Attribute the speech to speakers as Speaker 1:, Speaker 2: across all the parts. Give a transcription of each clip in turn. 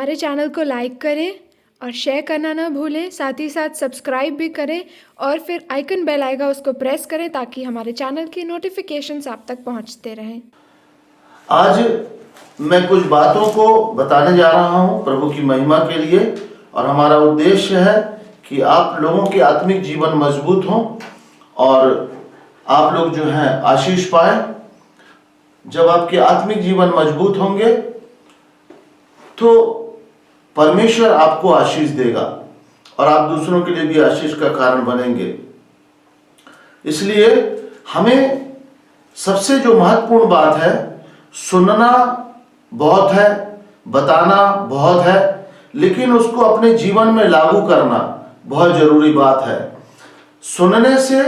Speaker 1: हमारे चैनल को लाइक करें और शेयर करना ना भूलें। साथ ही साथ सब्सक्राइब भी करें और फिर आइकन बेल आएगा उसको प्रेस करें ताकि हमारे चैनल की नोटिफिकेशंस आप तक पहुंचते रहें।
Speaker 2: आज मैं कुछ बातों को बताने जा रहा हूं प्रभु की महिमा के लिए, और हमारा उद्देश्य है कि आप लोगों के आत्मिक जीवन मजबूत हो और आप लोग जो हैं आशीष पाए। जब आपके आत्मिक जीवन मजबूत होंगे तो परमेश्वर आपको आशीष देगा और आप दूसरों के लिए भी आशीष का कारण बनेंगे। इसलिए हमें सबसे जो महत्वपूर्ण बात है, सुनना बहुत है, बताना बहुत है, लेकिन उसको अपने जीवन में लागू करना बहुत जरूरी बात है। सुनने से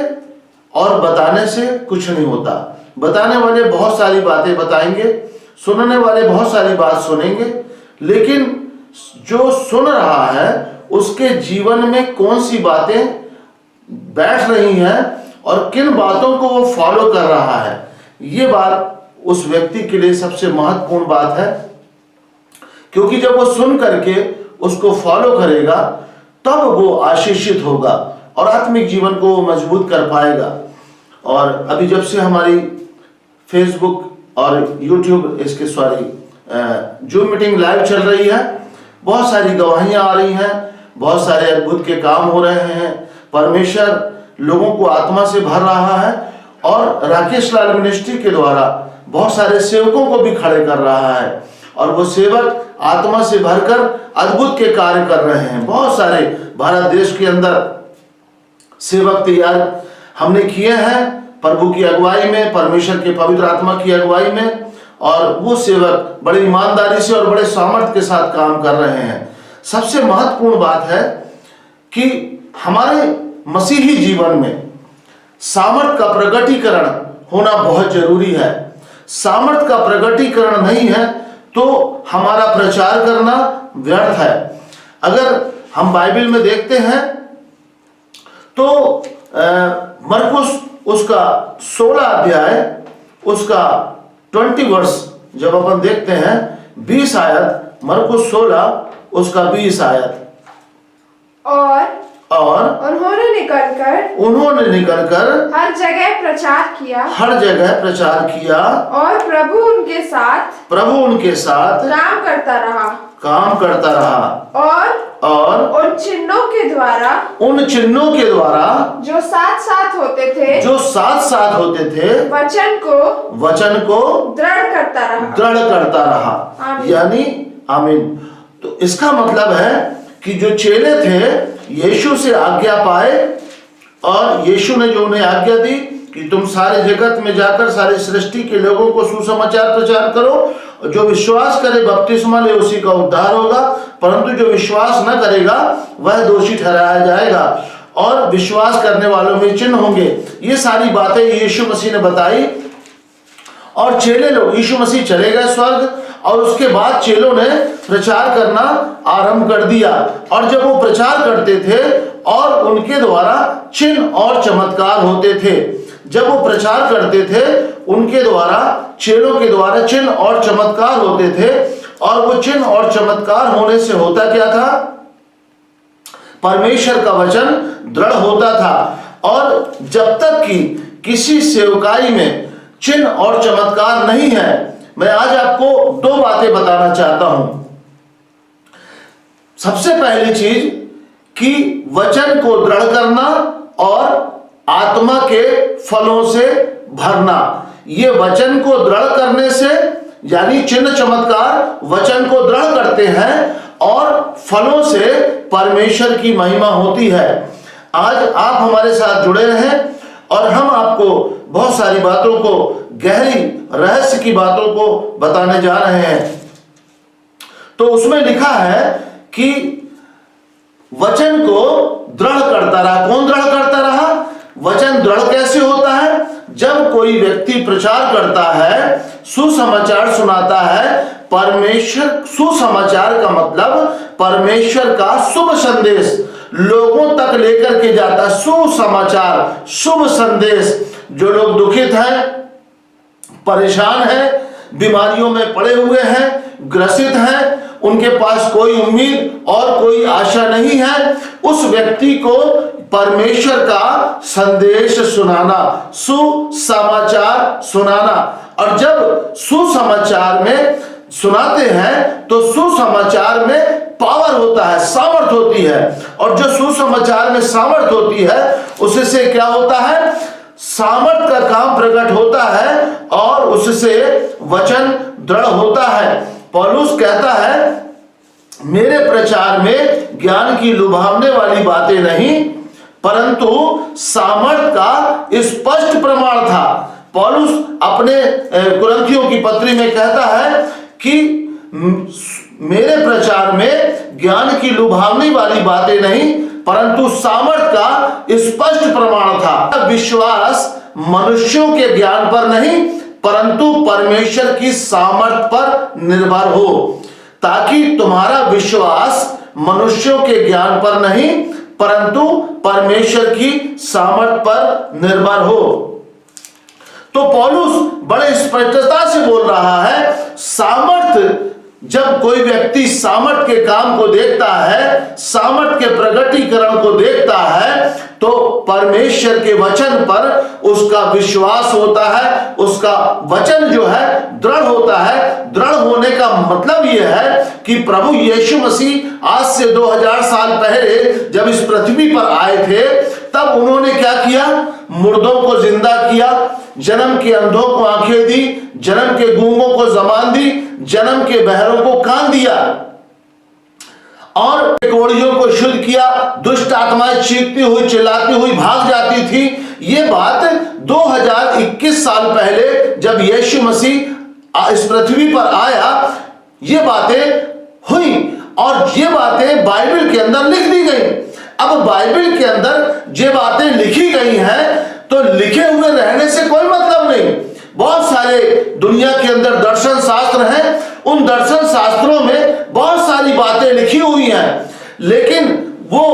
Speaker 2: और बताने से कुछ नहीं होता। बताने वाले बहुत सारी बातें बताएंगे, सुनने वाले बहुत सारी बात सुनेंगे, लेकिन जो सुन रहा है उसके जीवन में कौन सी बातें बैठ रही हैं और किन बातों को वो फॉलो कर रहा है, ये बात उस व्यक्ति के लिए सबसे महत्वपूर्ण बात है। क्योंकि जब वो सुन करके उसको फॉलो करेगा तब वो आशीषित होगा और आत्मिक जीवन को वो मजबूत कर पाएगा। और अभी जब से हमारी फेसबुक और यूट्यूब जूम मीटिंग लाइव चल रही है, बहुत सारी गवाहियां आ रही हैं, बहुत सारे अद्भुत के काम हो रहे हैं। परमेश्वर लोगों को आत्मा से भर रहा है और राकेश लाल मिनिस्ट्री के द्वारा बहुत सारे सेवकों को भी खड़े कर रहा है और वो सेवक आत्मा से भरकर अद्भुत के कार्य कर रहे हैं। बहुत सारे भारत देश के अंदर सेवक तैयार हमने किए हैं प्रभु की अगुवाई में, परमेश्वर के पवित्र आत्मा की अगुवाई में, और वो सेवक बड़ी ईमानदारी से और बड़े सामर्थ्य के साथ काम कर रहे हैं। सबसे महत्वपूर्ण बात है कि हमारे मसीही जीवन में सामर्थ्य का प्रकटीकरण होना बहुत जरूरी है। सामर्थ्य का प्रकटीकरण नहीं है तो हमारा प्रचार करना व्यर्थ है। अगर हम बाइबल में देखते हैं तो मरकुस उसका 16 अध्याय उसका 20 वर्ष जब अपन देखते हैं 20 आयत, मरकुस 16 उसका 20 आयत, और उन्होंने निकलकर
Speaker 1: हर जगह प्रचार किया और प्रभु उनके साथ
Speaker 2: काम करता रहा और
Speaker 1: उन चिन्हों के द्वारा जो साथ साथ होते थे वचन को दृढ़ करता रहा।
Speaker 2: यानी आमीन। तो इसका मतलब है कि जो चेले थे यीशु से आज्ञा पाए और यीशु ने जो उन्हें आज्ञा दी कि तुम सारे जगत में जाकर सारी सृष्टि के लोगों को सुसमाचार प्रचार करो, जो विश्वास करे बपतिस्मा ले उसी का उद्धार होगा, परंतु जो विश्वास न करेगा वह दोषी ठहराया जाएगा और विश्वास करने वालों में चिन्ह होंगे। ये सारी बातें यीशु मसीह ने बताई और चेले लोग, यीशु मसीह चले गए स्वर्ग और उसके बाद चेलों ने प्रचार करना आरंभ कर दिया। और जब वो प्रचार करते थे और उनके द्वारा चिन्ह और चमत्कार होते थे, जब वो प्रचार करते थे उनके द्वारा, चेलों के द्वारा चिन्ह और चमत्कार होते थे, और वो चिन्ह और चमत्कार होने से होता क्या था? परमेश्वर का वचन दृढ़ होता था। और जब तक कि किसी सेवकाई में चिन्ह और चमत्कार नहीं है, मैं आज आपको 2 बातें बताना चाहता हूं। सबसे पहली चीज कि वचन को दृढ़ करना और आत्मा के फलों से भरना। ये वचन को दृढ़ करने से, यानी चिन्ह चमत्कार वचन को दृढ़ करते हैं और फलों से परमेश्वर की महिमा होती है। आज आप हमारे साथ जुड़े रहें और हम आपको बहुत सारी बातों को, गहरी रहस्य की बातों को बताने जा रहे हैं। तो उसमें लिखा है कि वचन को दृढ़ करता रहा। कौन दृढ़ करता रहा? वचन दृढ़ कैसे होता है? जब कोई व्यक्ति प्रचार करता है, सुसमाचार सुनाता है, परमेश्वर, सुसमाचार का मतलब परमेश्वर का शुभ संदेश लोगों तक लेकर के जाता। सुसमाचार, शुभ संदेश। जो लोग दुखित हैं, परेशान हैं, बीमारियों में पड़े हुए हैं, ग्रसित हैं, उनके पास कोई उम्मीद और कोई आशा नहीं है, उस व्यक्ति को परमेश्वर का संदेश सुनाना, सुसमाचार सुनाना। और जब सुसमाचार में सुनाते हैं तो सुसमाचार में पावर होता है, सामर्थ होती है। और जो सुसमाचार में सामर्थ होती है उससे क्या होता है? सामर्थ का काम प्रकट होता है और उससे वचन दृढ़ होता है। पौलुस कहता है, मेरे प्रचार में ज्ञान की लुभावने वाली बातें नहीं, परंतु सामर्थ का स्पष्ट प्रमाण था। पौलुस अपने कुरिन्थियों की पत्री में कहता है कि मेरे प्रचार में ज्ञान की लुभावने वाली बातें नहीं, परंतु सामर्थ का स्पष्ट प्रमाण था। विश्वास मनुष्यों के ज्ञान पर नहीं, परंतु परमेश्वर की सामर्थ पर निर्भर हो, ताकि तुम्हारा विश्वास मनुष्यों के ज्ञान पर नहीं, परंतु परमेश्वर की सामर्थ पर निर्भर हो। तो पौलुस बड़े स्पष्टता से बोल रहा है, सामर्थ, जब कोई व्यक्ति सामर्थ के काम को देखता है, सामर्थ के प्रगटीकरण को देखता है, तो परमेश्वर के वचन पर उसका विश्वास होता है, उसका वचन जो है दृढ़ होता है। दृढ़ होने का मतलब यह है कि प्रभु यीशु मसीह आज से 2000 साल पहले जब इस पृथ्वी पर आए थे, तब उन्होंने क्या किया? मुर्दों को जिंदा किया, जन्म के अंधों को आंखें दी, जन्म के गूंगों को जबान दी, जन्म के बहरों को कान दिया और कोढ़ियों को शुद्ध किया। दुष्ट आत्माएं चीखती हुई चिल्लाती हुई भाग जाती थी। ये बात 2021 साल पहले जब यीशु मसीह इस पृथ्वी पर आया, ये बातें हुई और ये बातें बाइबल के अंदर लिख दी गई। अब बाइबल के अंदर ये बातें लिखी गई हैं तो लिखे हुए रहने से कोई मतलब नहीं। बहुत सारे दुनिया के अंदर दर्शन शास्त्र हैं, उन दर्शन शास्त्रों में बहुत सारी बातें लिखी हुई हैं, लेकिन वो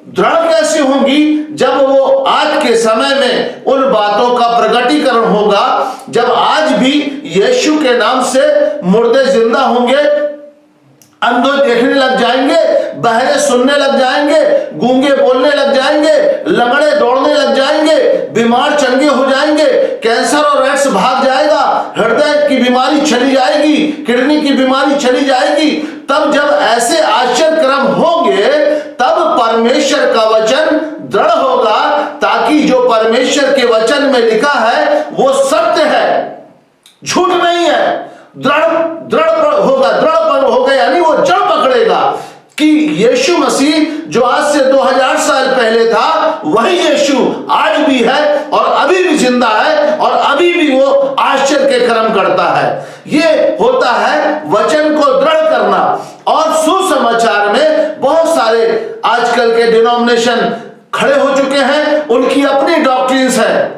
Speaker 2: दृढ़ कैसे होंगी जब वो आज के समय में उन बातों का प्रकटीकरण होगा। जब आज भी यीशु के नाम से मुर्दे जिंदा होंगे, अंधे देखने लग जाएंगे, बहरे सुनने लग जाएंगे, गूंगे बोलने लग जाएंगे, लंगड़े दौड़ने लग जाएंगे, बीमार चंगे हो जाएंगे, कैंसर और एड्स भाग जाएगा, हृदय की बीमारी चली जाएगी, किडनी की बीमारी चली जाएगी। तब जब ऐसे आश्चर्य क्रम होंगे तब परमेश्वर का वचन दृढ़ होगा, ताकि जो परमेश्वर के वचन में लिखा है वो सत्य है, झूठ नहीं है। दृढ़ होगा, यानी वो जड़ पकड़ेगा कि यीशु मसीह जो आज से 2000 साल पहले था, वही यीशु आज भी है और अभी भी जिंदा है और अभी भी वो आश्चर्य के कर्म करता है। ये होता है वचन को दृढ़ करना। और सुसमाचार में बहुत सारे आजकल के डिनोमिनेशन खड़े हो चुके हैं, उनकी अपनी डॉक्ट्रिन्स है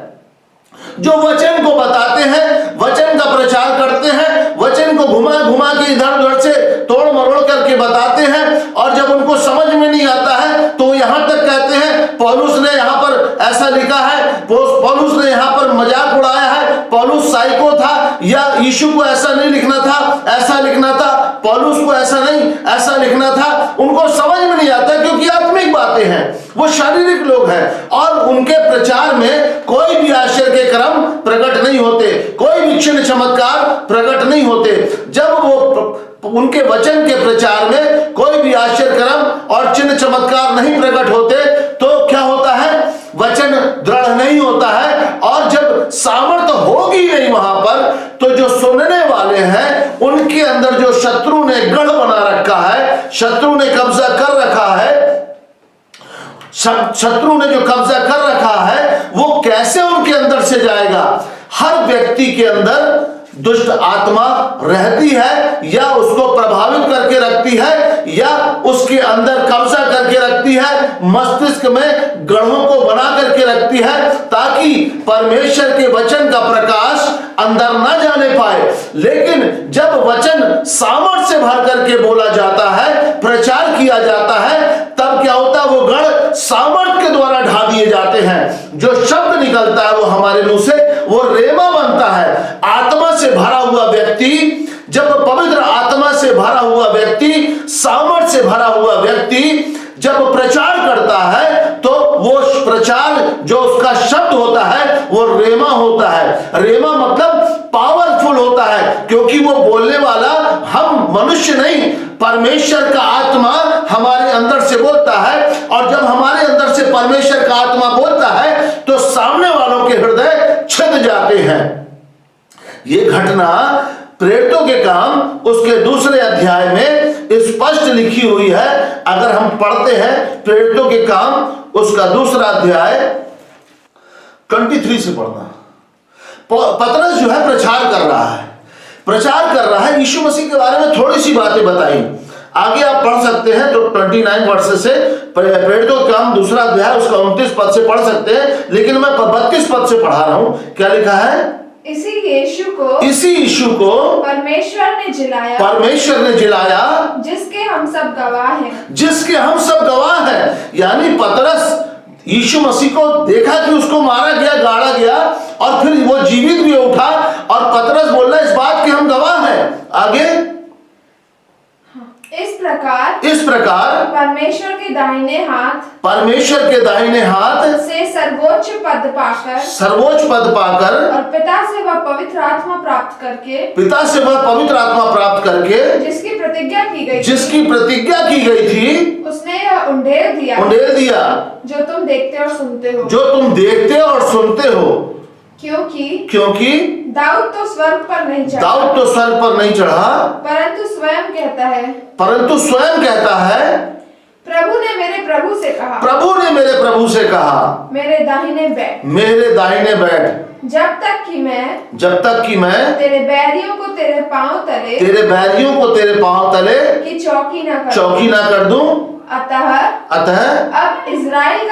Speaker 2: जो वचन को बताते हैं, वचन का प्रचार करते हैं, वचन को घुमा घुमा के इधर उधर से तोड़ मरोड़ करके बताते हैं। और जब उनको समझ में नहीं आता है तो यहां तक कहते हैं पौलुस ने यहां पर ऐसा लिखा है, पौलुस ने यहां पर मजाक उड़ाया है, पौलुस साइको था, या यीशु को ऐसा नहीं लिखना था, ऐसा लिखना था, पौलुस को ऐसा नहीं ऐसा लिखना था। उनको समझ में नहीं आता क्योंकि आत्मिक बातें हैं, वो शारीरिक लोग हैं और उनके प्रचार में कोई भी आश्चर्य के कर्म प्रकट नहीं होते, कोई भी चिन्ह चमत्कार प्रकट नहीं होते। जब वो उनके वचन के प्रचार में कोई भी आश्चर्य कर्म और चिन्ह चमत्कार नहीं प्रकट होते तो क्या होता है? वचन दृढ़ नहीं होता है। और जब सामर्थ्य होगी नहीं वहां पर, तो जो सुनने वाले हैं उनके अंदर जो शत्रु ने गढ़ बना रखा है, शत्रु ने कब्जा कर रखा है, शत्रु ने जो कब्जा कर रखा है वो कैसे उनके अंदर से जाएगा? हर व्यक्ति के अंदर दुष्ट आत्मा रहती है, या उसको प्रभावित करके रखती है, या उसके अंदर कब्जा करके रखती है, मस्तिष्क में गढ़ों को बना करके रखती है, ताकि परमेश्वर के वचन का प्रकाश अंदर ना जाने पाए। लेकिन जब वचन सामर्थ से भर करके बोला जाता है, प्रचार किया जाता है, तब क्या होता है? वो गढ़ सामर्थ के द्वारा ढा दिए जाते हैं। जो शब्द निकलता है वो हमारे मुंह से, वो रेमा बनता है। आत्मा से भरा हुआ व्यक्ति, जब पवित्र आत्मा से भरा हुआ व्यक्ति, सामर्थ से भरा हुआ व्यक्ति जब प्रचार करता है तो वो प्रचार जो उसका शब्द होता है वो रेमा होता है। रेमा मतलब पावरफुल होता है, क्योंकि वो बोलने वाला हम मनुष्य नहीं, परमेश्वर का आत्मा हमारे अंदर से बोलता है। और जब हमारे अंदर से परमेश्वर का आत्मा बोलता है तो सामने वालों के हृदय छिद जाते हैं। ये घटना प्रेरितों के काम उसके दूसरे अध्याय में स्पष्ट लिखी हुई है। अगर हम पढ़ते हैं प्रेरितों के काम उसका दूसरा अध्याय 23 से पढ़ना। पतरस जो है प्रचार कर रहा है यीशु मसीह के बारे में थोड़ी सी बातें बताई। आगे आप पढ़ सकते हैं तो 29 वर्ष से प्रेरितों के काम दूसरा अध्याय उसका 29 पद से पढ़ सकते हैं, लेकिन मैं 32 पद से पढ़ा रहा हूं। क्या लिखा है?
Speaker 3: इसी यीशु को परमेश्वर ने जिलाया, जिसके हम सब गवाह हैं।
Speaker 2: यानी पतरस यीशु मसीह को देखा कि उसको मारा गया, गाड़ा गया और फिर वो जीवित भी उठा, और पतरस बोल रहा है इस बात के हम गवाह हैं। आगे
Speaker 3: इस प्रकार परमेश्वर के दाहिने हाथ से सर्वोच्च पद पाकर और पिता से वह पवित्र आत्मा प्राप्त करके जिसकी प्रतिज्ञा की गई थी उसने यह उंडेल दिया जो तुम देखते और सुनते हो। क्योंकि दाऊद तो स्वर्ग पर नहीं चढ़ा, परंतु स्वयं कहता है प्रभु ने मेरे प्रभु से कहा मेरे दाहिने बैठ जब तक कि मैं तेरे बैरियों को तेरे पांव तले की चौकी ना कर दूं। अतः अब इजराइल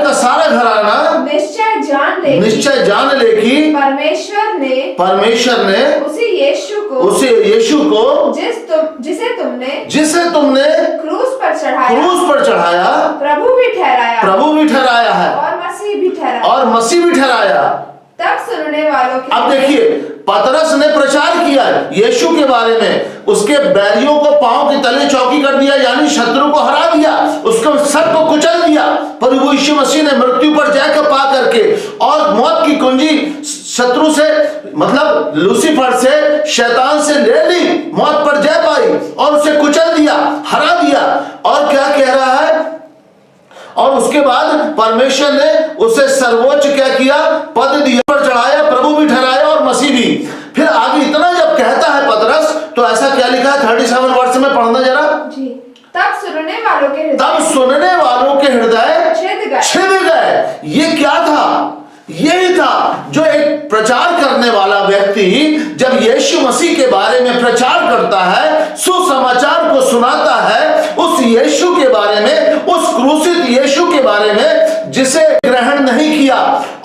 Speaker 3: का सारा घराना निश्चय जान ले कि परमेश्वर ने उसी यीशु को जिसे तुमने क्रूस पर चढ़ाया प्रभु भी ठहराया है और मसीह भी ठहराया। तब सुनने वालों के
Speaker 2: अब देखिए पतरस ने प्रचार किया यीशु के बारे में, उसके बैरियों को पांव के तले चौकी कर दिया, यानी शत्रु को हरा दिया, उसको सर को कुचल दिया। पर वो यीशु मसीह ने मृत्यु पर जय पा करके और मौत की कुंजी शत्रु से मतलब लूसीफर से, शैतान से ले ली, मौत पर जय पाई और उसे कुचल दिया, हरा दिया। और क्या कह रहा है? और उसके बाद परमेश्वर ने उसे सर्वोच्च क्या किया? पद दिया, पर चढ़ाया, प्रभु भी ठहराया और मसीह भी। फिर आगे इतना जब कहता है पतरस तो ऐसा क्या लिखा है 37 वर्ष में पढ़ना जरा
Speaker 3: जी। तब सुनने वालों के हृदय
Speaker 2: छिद गए। ये क्या था? यही था जो एक प्रचार करने वाला व्यक्ति जब यीशु मसीह के बारे में प्रचार करता है, सुसमाचार को सुनाता है, उस यीशु के बारे में, उस क्रूसित यीशु के बारे में जिसे ग्रहण नहीं किया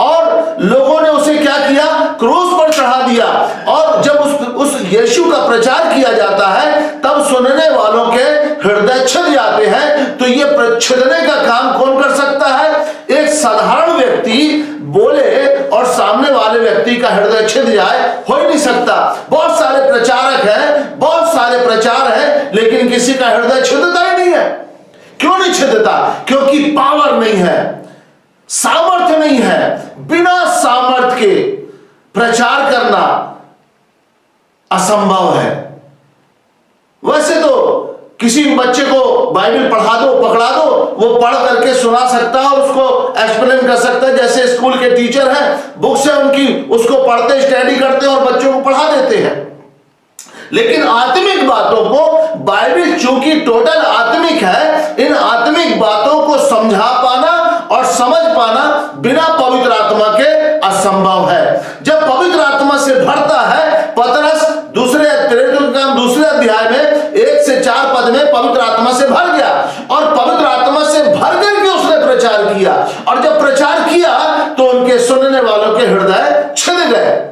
Speaker 2: और लोगों ने उसे क्या किया? क्रूस पर चढ़ा दिया। और जब उस यीशु का प्रचार किया जाता है तब सुनने वालों के हृदय छिद जाते हैं। तो ये छिदने का काम कौन कर सकता है? एक साधारण व्यक्ति बोले और सामने वाले व्यक्ति का हृदय छिद जाए, हो ही नहीं सकता। बहुत सारे प्रचारक हैं, बहुत सारे प्रचार हैं, लेकिन किसी का हृदय छिदता ही नहीं है। क्यों नहीं छिदता? क्योंकि पावर नहीं है, सामर्थ्य नहीं है। बिना सामर्थ्य के प्रचार करना असंभव है। वैसे तो किसी बच्चे को बाइबल पढ़ा दो, पकड़ा दो, वो पढ़ करके सुना सकता है और उसको एक्सप्लेन कर सकता है। जैसे स्कूल के टीचर हैं, बुक से उनकी उसको पढ़ते, स्टडी करते और बच्चों को पढ़ा देते हैं। लेकिन आत्मिक बातों को, बाइबल चूंकि टोटल आत्मिक है, इन आत्मिक बातों को समझा पाना और समझ पाना बिना पवित्र आत्मा के असंभव है। जब पवित्र आत्मा से भरता है, पतरस दूसरे अध्याय में 1 से 4 पद में पवित्र आत्मा से भर गया और पवित्र आत्मा से भर करके उसने प्रचार किया। और जब प्रचार किया तो उनके सुनने वालों के हृदय छिद गए।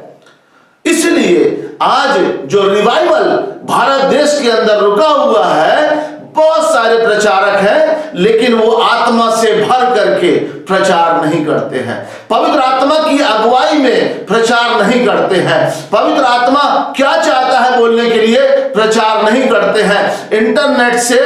Speaker 2: इसलिए आज जो रिवाइवल भारत देश के अंदर रुका हुआ है, बहुत सारे प्रचारक हैं लेकिन वो आत्मा से भर करके प्रचार नहीं करते हैं, पवित्र आत्मा की अगुवाई में प्रचार नहीं करते हैं, पवित्र आत्मा क्या चाहता है बोलने के लिए प्रचार नहीं करते हैं। इंटरनेट से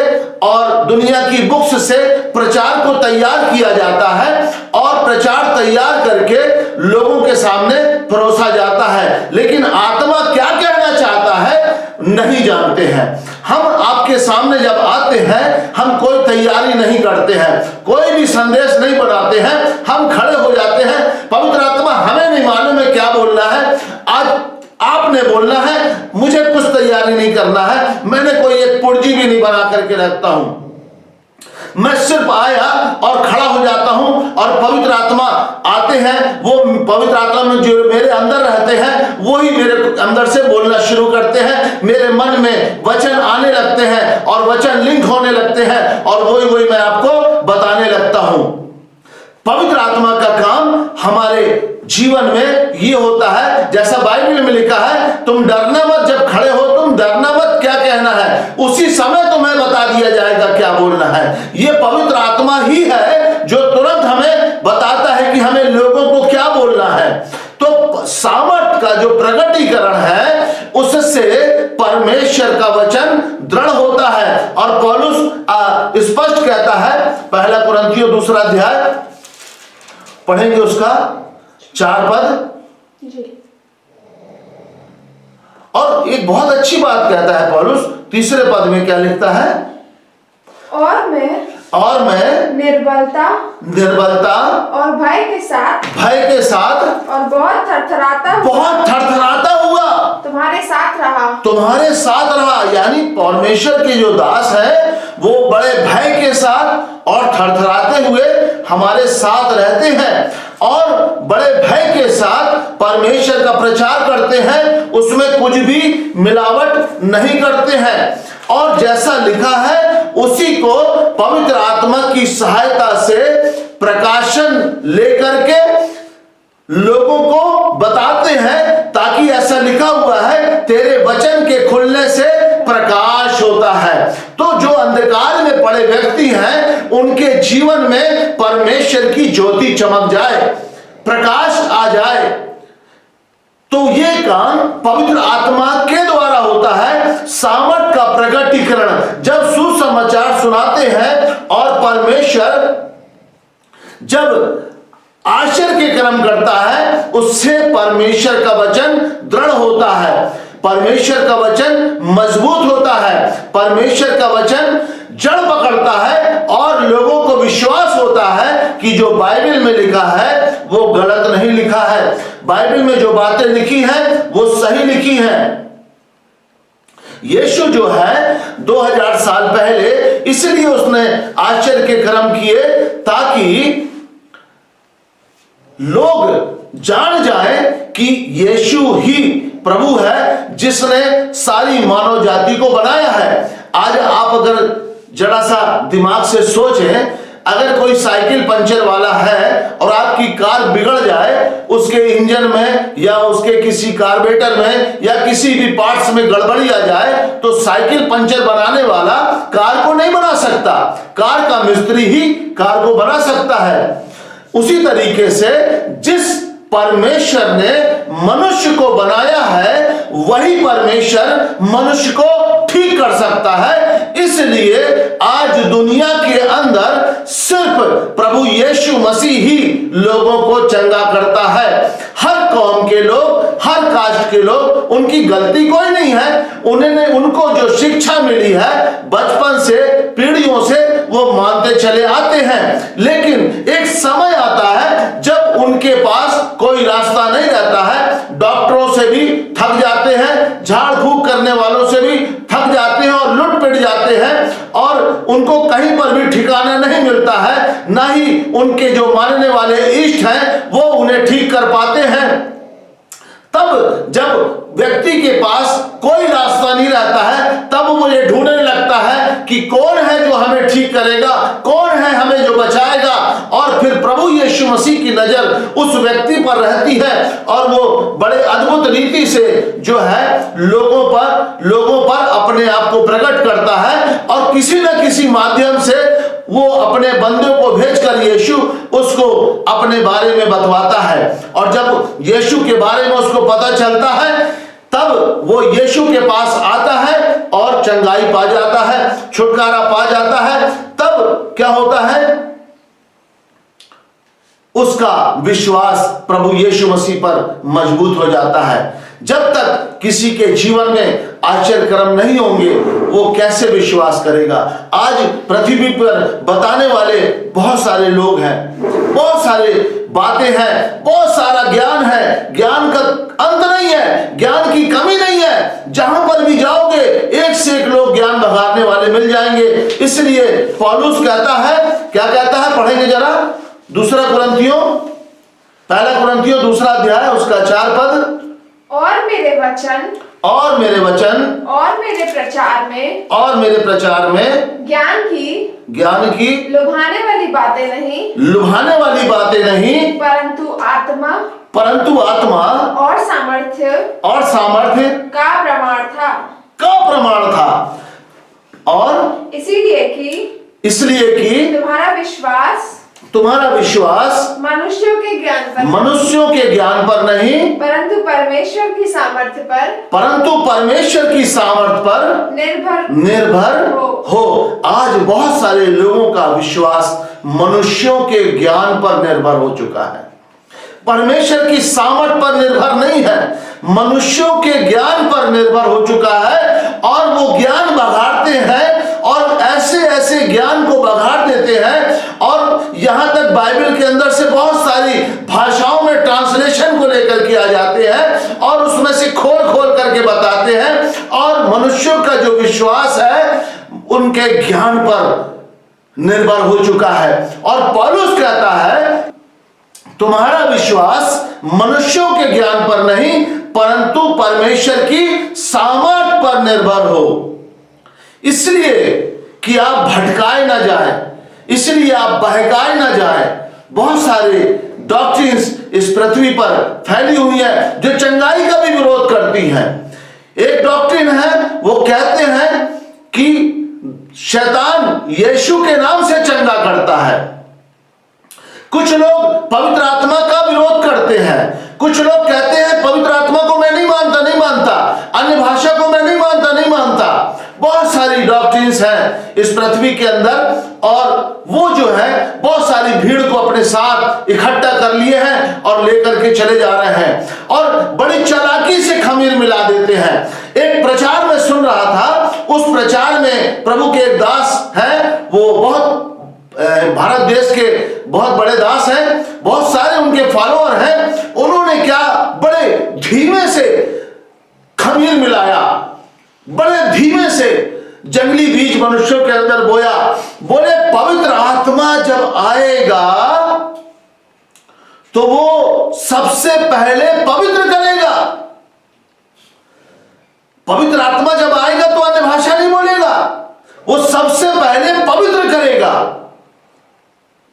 Speaker 2: और दुनिया की बुक्स से प्रचार को तैयार किया जाता है और प्रचार तैयार करके लोगों के सामने परोसा जाता है, लेकिन आत्मा क्या कहना चाहता है नहीं जानते हैं। हम आपके सामने जब आते हैं हम कोई तैयारी नहीं करते हैं, कोई भी संदेश नहीं बनाते हैं, हम खड़े हो जाते हैं। पवित्र आत्मा हमें नहीं मालूम है क्या बोलना है, आज आपने बोलना है, मुझे कुछ तैयारी नहीं करना है, मैंने कोई एक पुर्जी भी नहीं बना करके रखता हूं, मैं सिर्फ आया और खड़ा हो जाता हूं और पवित्र आत्मा आते हैं, वो पवित्र आत्मा में जो मेरे अंदर रहते हैं वही मेरे अंदर से बोलना शुरू करते हैं, मेरे मन में वचन आने लगते हैं और वचन लिंक होने लगते हैं और वही मैं आपको बताने लगता हूं। पवित्र आत्मा का काम हमारे जीवन में ये होता है, जैसा बाइबल में लिखा है, तुम डरना मत, जब खड़े हो तुम डरना मत, क्या कहना है उसी समय तुम्हें बता दिया जाएगा क्या बोलना है। ये पवित्र आत्मा ही है जो तुरंत हमें बताता है कि हमें लोगों को क्या बोलना है। तो सामर्थ का जो प्रकटीकरण है उससे परमेश्वर का वचन दृढ़ होता है और पौलुस स्पष्ट कहता है, पहला कुरिन्थियों 2 अध्याय पढ़ेंगे उसका 4 पद
Speaker 3: जी।
Speaker 2: और एक बहुत अच्छी बात कहता है पौलुस 3 पद में, क्या लिखता है, और मैं
Speaker 3: निर्बलता और भय के साथ और बहुत थरथराता हुआ तुम्हारे साथ रहा। यानी परमेश्वर के जो दास है वो बड़े भय के साथ और थरथराते हुए हमारे साथ रहते हैं और बड़े भय के साथ परमेश्वर का प्रचार करते हैं, उसमें कुछ भी मिलावट नहीं करते हैं और जैसा लिखा है उसी को पवित्र आत्मा की सहायता से प्रकाशन लेकर के लोगों को बताते हैं, ताकि ऐसा लिखा हुआ है तेरे वचन के खुलने से प्रकाश होता है। तो जो अंधकार में पड़े व्यक्ति हैं उनके जीवन में परमेश्वर की ज्योति चमक जाए, प्रकाश आ जाए। तो ये काम पवित्र आत्मा के द्वारा होता है, सामर्थ का प्रकटीकरण। जब सुसमाचार सुनाते हैं और परमेश्वर जब आश्चर्य के कर्म करता है, उससे परमेश्वर का वचन दृढ़ होता है, परमेश्वर का वचन मजबूत होता है, परमेश्वर का वचन जड़ पकड़ता है और लोगों को विश्वास होता है कि जो बाइबल में लिखा है वो गलत नहीं लिखा है, बाइबल में जो बातें लिखी हैं वो सही लिखी हैं। यीशु जो है 2000 साल पहले इसलिए उसने आश्चर्य के कर्म किए ताकि लोग जान जाए कि यीशु ही प्रभु है जिसने सारी मानव जाति को बनाया है। आज आप अगर जरा सा दिमाग से सोचें, अगर कोई साइकिल पंचर वाला है और आपकी कार बिगड़ जाए, उसके इंजन में या उसके किसी कार्बोरेटर में या किसी भी पार्ट्स में गड़बड़ी आ जाए, तो साइकिल पंचर बनाने वाला कार को नहीं बना सकता, कार का मिस्त्री ही कार को बना सकता है। उसी तरीके से जिस परमेश्वर ने मनुष्य को बनाया है वही परमेश्वर मनुष्य को ठीक कर सकता है। इसलिए आज दुनिया के अंदर सिर्फ प्रभु यीशु मसीह ही लोगों को चंगा करता है। हर कौम के लोग, हर कास्ट के लोग, उनकी गलती कोई नहीं है, उनको जो शिक्षा मिली है बचपन से पीढ़ियों से वो मानते चले आते हैं, लेकिन एक समय आता है जब उनके पास कोई रास्ता नहीं रहता है, डॉक्टरों से भी थक जाते हैं, झाड़ फूक करने वालों से भी थक जाते हैं और लुट पिट जाते हैं और उनको कहीं पर भी ठिकाना नहीं मिलता है, ना ही उनके जो मानने वाले इष्ट हैं वो उन्हें ठीक कर पाते हैं। तब जब व्यक्ति के पास कोई रास्ता नहीं रहता है तब वो ये ढूंढने लगता है कि कौन है जो हमें ठीक करेगा, कौन है हमें जो बचाएगा, और फिर प्रभु यीशु मसीह की नजर उस व्यक्ति पर रहती है और वो बड़े अद्भुत रीति से जो है लोगों पर अपने आप को प्रकट करता है और किसी न किसी माध्यम से
Speaker 2: वो अपने बंदे को भेजकर यीशु उसको अपने बारे में बतवाता है। और जब यीशु के बारे में उसको पता चलता है तब वो यीशु के पास आता है और चंगाई पा जाता है, छुटकारा पा जाता है। तब क्या होता है, उसका विश्वास प्रभु यीशु मसीह पर मजबूत हो जाता है। जब तक किसी के जीवन में आश्चर्य कर्म नहीं होंगे वो कैसे विश्वास करेगा। आज पृथ्वी पर बताने वाले बहुत सारे लोग हैं, बहुत सारे बातें हैं, बहुत सारा ज्ञान है, ज्ञान का अंत नहीं है, ज्ञान की कमी नहीं है। जहां पर भी जाओगे एक से एक लोग ज्ञान बघाड़ने वाले मिल जाएंगे। इसलिए पौलुस कहता है, क्या कहता है, पढ़ेंगे जरा, दूसरा कुरिन्थियों, पहला कुरिन्थियों दूसरा अध्याय उसका 4 पद।
Speaker 3: और मेरे वचन
Speaker 2: और मेरे प्रचार में ज्ञान की
Speaker 3: लुभाने वाली बातें नहीं परंतु आत्मा और सामर्थ्य का प्रमाण था। और इसलिए कि तुम्हारा विश्वास मनुष्यों के ज्ञान पर नहीं परंतु परमेश्वर की सामर्थ पर निर्भर हो। आज बहुत सारे लोगों का विश्वास मनुष्यों के ज्ञान पर निर्भर हो चुका है, परमेश्वर की सामर्थ पर निर्भर नहीं है, मनुष्यों के ज्ञान पर निर्भर हो चुका है। और वो ज्ञान बघाड़ते हैं और ऐसे ज्ञान को बघाड़ देते हैं। और यहां तक बाइबल के अंदर से बहुत सारी भाषाओं में ट्रांसलेशन को लेकर के आ जाते हैं और उसमें से खोल करके बताते हैं। और मनुष्यों का जो विश्वास है उनके ज्ञान पर निर्भर हो चुका है। और पौलुस कहता है तुम्हारा विश्वास मनुष्यों के ज्ञान पर नहीं परंतु परमेश्वर की सामर्थ पर निर्भर हो, इसलिए कि आप भटकाए ना जाए, इसलिए आप बहकाए ना जाए। बहुत सारे डॉक्ट्रिन्स इस पृथ्वी पर फैली हुई है जो चंगाई का भी विरोध करती हैं। एक डॉक्ट्रिन है, वो कहते हैं कि शैतान यीशु के नाम से चंगा करता है। कुछ लोग पवित्र आत्मा का विरोध करते हैं, कुछ लोग कहते हैं पवित्र आत्मा को मैं नहीं मानता, अन्य भाषा को मैं नहीं मानता। बहुत सारी डॉक्ट्रिन्स हैं इस पृथ्वी के अंदर और वो जो है बहुत सारी भीड़ को अपने साथ इकट्ठा कर लिए हैं और लेकर के चले जा रहे हैं और बड़ी चालाकी से खमीर मिला देते हैं। एक प्रचार में सुन रहा था, उस प्रचार में प्रभु के एक दास हैं, वो बहुत भारत देश के बहुत बड़े दास हैं, बहुत सारे उनके फॉलोअर हैं। उन्होंने क्या बड़े धीमे से खमीर मिलाया, बड़े धीमे से जंगली बीज मनुष्यों के अंदर बोया। बोले पवित्र आत्मा जब आएगा तो वो सबसे पहले पवित्र करेगा। पवित्र आत्मा जब आएगा तो अन्य भाषा नहीं बोलेगा, वो सबसे पहले पवित्र करेगा।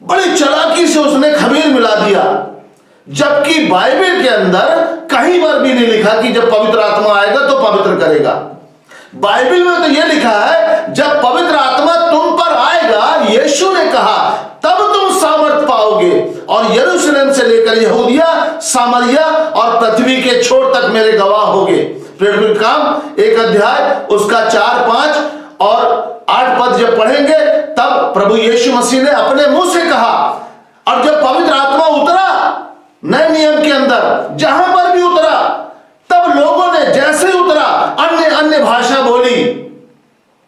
Speaker 3: बड़ी चालाकी से उसने खमीर मिला दिया, जबकि बाइबल के अंदर कहीं पर भी नहीं लिखा कि जब पवित्र आत्मा आएगा तो पवित्र करेगा। बाइबल में तो यह लिखा है जब पवित्र आत्मा तुम पर आएगा, यीशु ने कहा, तब तुम सामर्थ पाओगे और यरूशलेम से लेकर यहूदिया, सामरिया और पृथ्वी के छोर तक मेरे गवाह होगे। प्रेरितों के काम 1 अध्याय उसका 4, 5 और 8 पद जब पढ़ेंगे तब प्रभु यीशु मसीह ने अपने मुंह से कहा। और जब पवित्र आत्मा उतरा नए नियम के अंदर, जहां पर भी उतरा, तब लोगों ने जैसे ही उतरा अन्य भाषा बोली,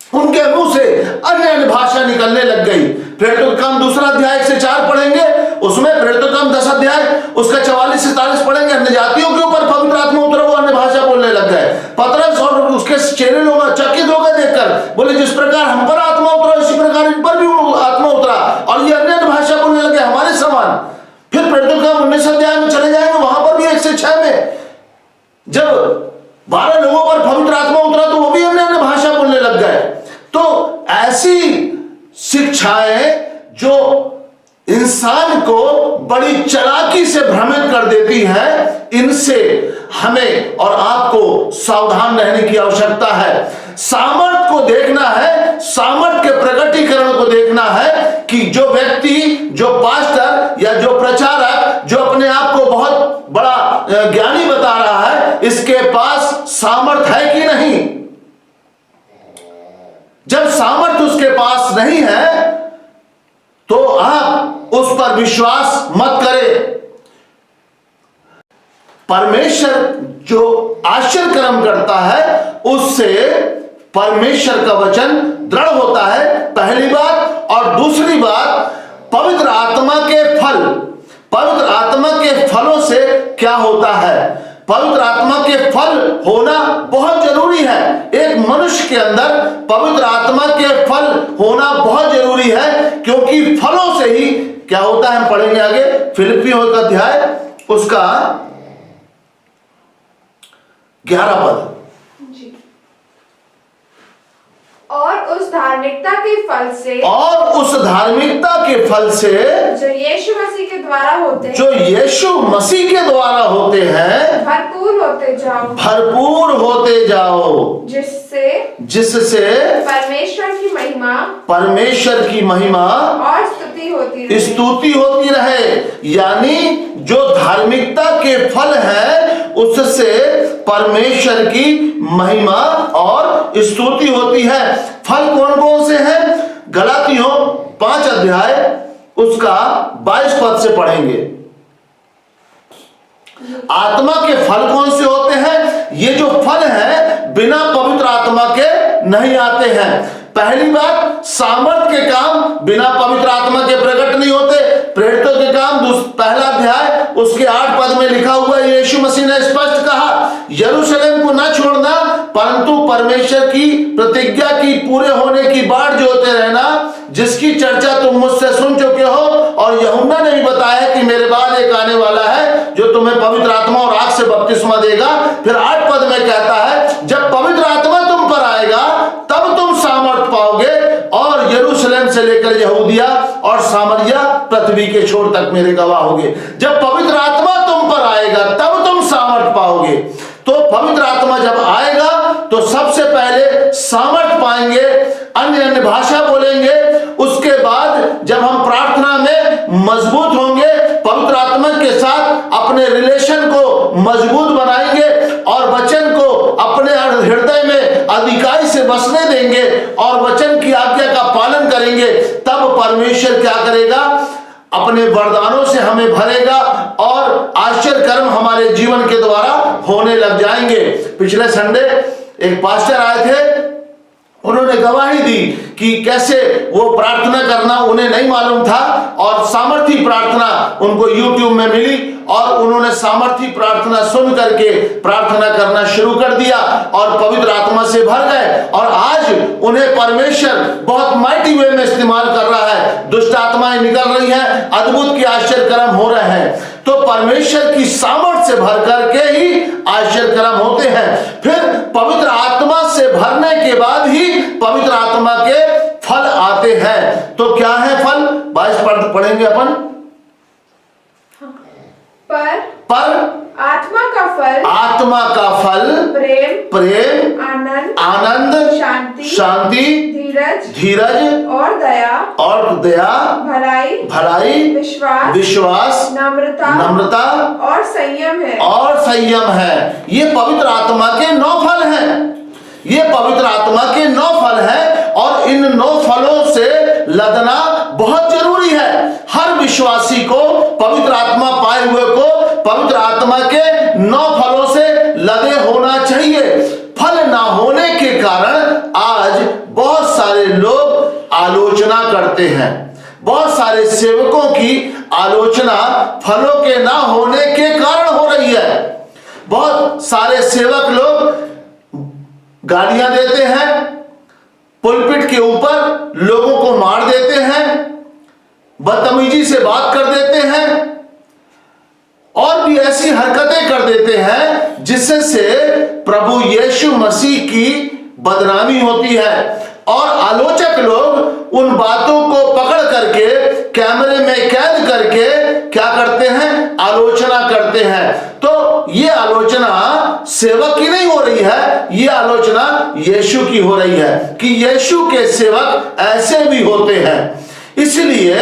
Speaker 3: उनके मुंह से अन्य भाषा निकलने लग गई। प्रेरितों के काम 2 अध्याय 1 से 4 पढ़ेंगे, उसमें प्रेरितों के काम 10 अध्याय उसका 44 से 47 पढ़ेंगे। अन्य जातियों के ऊपर पवित्र आत्मा उतरा, वो अन्य भाषा बोलने लग गए। पतरस और उसके चेले लोग चकित हो गए देखकर, बोले जिस प्रकार हम पर आत्मा उतरा इसी प्रकार इन पर भी आत्मा उतरा और ये अन्य भाषा बोलने लगे हमारे समान। फिर प्रेरितों के काम 19 अध्याय में चले जाएंगे, वहां पर भी 1 से 6 में जब 12 लोगों पर पवित्र आत्मा उतरा तो वो भी अन्य भाषा बोलने लग गए। तो ऐसी शिक्षाएं जो इंसान को बड़ी चालाकी से भ्रमित कर देती हैं, इनसे हमें और आपको सावधान रहने की आवश्यकता है। सामर्थ को देखना है, सामर्थ के प्रकटीकरण को देखना है
Speaker 2: कि जो व्यक्ति, जो पास्टर या जो प्रचारक जो अपने आप को बहुत बड़ा ज्ञानी बता रहा है, इसके पास सामर्थ है कि नहीं। जब सामर्थ उसके पास नहीं है तो आप उस पर विश्वास मत करें। परमेश्वर जो आश्चर्य कर्म करता है उससे परमेश्वर का वचन दृढ़ होता है, पहली बात। और दूसरी बात, पवित्र आत्मा के फल, पवित्र आत्मा के फलों से क्या होता है। पवित्र आत्मा के फल होना बहुत जरूरी है। एक मनुष्य के अंदर पवित्र आत्मा के फल होना बहुत जरूरी है, क्योंकि फलों से ही क्या होता है, हम पढ़ेंगे आगे फिलिप्पियों का अध्याय उसका 11 पद।
Speaker 3: और उस धार्मिकता के फल से,
Speaker 2: और उस धार्मिकता के फल से
Speaker 3: जो यीशु मसीह के द्वारा होते हैं,
Speaker 2: जो यीशु मसीह के द्वारा होते हैं,
Speaker 3: भरपूर होते जाओ,
Speaker 2: भरपूर होते जाओ, जिससे
Speaker 3: परमेश्वर की महिमा,
Speaker 2: परमेश्वर की महिमा
Speaker 3: और स्तुति होती
Speaker 2: रहे। यानी जो धार्मिकता के फल है उससे परमेश्वर की महिमा और स्तुति होती है। फल कौन कौन से हैं? गलातियों 5 अध्याय उसका 22 पद से पढ़ेंगे। आत्मा के फल कौन से होते हैं? ये जो फल है बिना पवित्र आत्मा के नहीं आते हैं। पहली बात, सामर्थ के काम बिना पवित्र आत्मा के प्रकट नहीं होते। प्रेरितों के काम पहला अध्याय उसके 8 पद में लिखा हुआ है, यीशु मसीह ने स्पष्ट कहा, यरूशलेम को न छोड़ना, परंतु परमेश्वर की प्रतिज्ञा की पूरे होने की बाट जोते रहना, जिसकी चर्चा तुम मुझसे सुन चुके हो। और यूहन्ना ने भी बताया कि मेरे बाद एक आने वाला है जो तुम्हें पवित्र आत्मा और आग से बपतिस्मा देगा। फिर 8 पद में कहता है, जब पवित्र आत्मा तुम पर आएगा तब तुम सामर्थ पाओगे, और यरूशलेम से लेकर यहूदिया और सामरिया पृथ्वी के छोर तक मेरे गवाह होगे। जब पवित्र आत्मा तुम पर आएगा तब तुम सामर्थ पाओगे। तो पवित्र आत्मा जब आएगा तो सबसे पहले सामर्थ पाएंगे, अन्य भाषा बोलेंगे। उसके बाद जब हम प्रार्थना में मजबूत होंगे, पवित्र आत्मा के साथ अपने रिलेशन को मजबूत बनाएंगे और वचन को अपने हृदय में अधिकारी से बसने देंगे और वचन की आज्ञा का पालन करेंगे, तब परमेश्वर क्या करेगा? अपने वरदानों से हमें भरेगा और आश्चर्य कर्म हमारे जीवन के द्वारा होने लग जाएंगे। पिछले संडे एक पास्टर आए थे, उन्होंने गवाही दी कि कैसे वो प्रार्थना करना उन्हें नहीं मालूम था और सामर्थी प्रार्थना उनको YouTube में मिली और उन्होंने सामर्थी प्रार्थना सुन करके प्रार्थना करना शुरू कर दिया और पवित्र आत्मा से भर गए। और आज उन्हें परमेश्वर बहुत माइटी वे में इस्तेमाल कर रहा है, दुष्ट आत्माएं निकल रही हैं, अद्भुत के आश्चर्य कर्म हो रहे हैं। तो परमेश्वर की सामर्थ से भर करके ही आश्चर्य कर्म होते हैं। फिर पवित्र आत्मा से भरने के बाद ही पवित्र आत्मा के फल आते हैं। तो क्या है फल? 22 पढ़ेंगे अपन। पर
Speaker 3: आत्मा का फल,
Speaker 2: आत्मा का फल प्रेम, आनंद, शांति, धीरज और दया, भलाई, विश्वास, नम्रता
Speaker 3: और
Speaker 2: संयम है। ये पवित्र आत्मा के 9 फल हैं। ये पवित्र आत्मा के 9 फल हैं और इन 9 फलों से लदना बहुत जरूरी है। हर विश्वासी को, पवित्र आत्मा पाए हुए को पवित्र आत्मा के 9 फलों से लदे होना चाहिए। फल ना होने के कारण आज बहुत सारे लोग आलोचना करते हैं। बहुत सारे सेवकों की आलोचना फलों के ना होने के कारण हो रही है। बहुत सारे सेवक लोग गालियां देते हैं, पुलपिट के ऊपर लोगों को मार देते हैं, बदतमीजी से बात कर देते हैं और भी ऐसी हरकतें कर देते हैं जिससे प्रभु यीशु मसीह की बदनामी होती है। और आलोचक लोग उन बातों को पकड़ करके कैमरे में कैद करके क्या करते हैं? आलोचना करते हैं। तो ये आलोचना सेवक की नहीं हो रही है, ये आलोचना यीशु की हो रही है कि यीशु के सेवक ऐसे भी होते हैं। इसलिए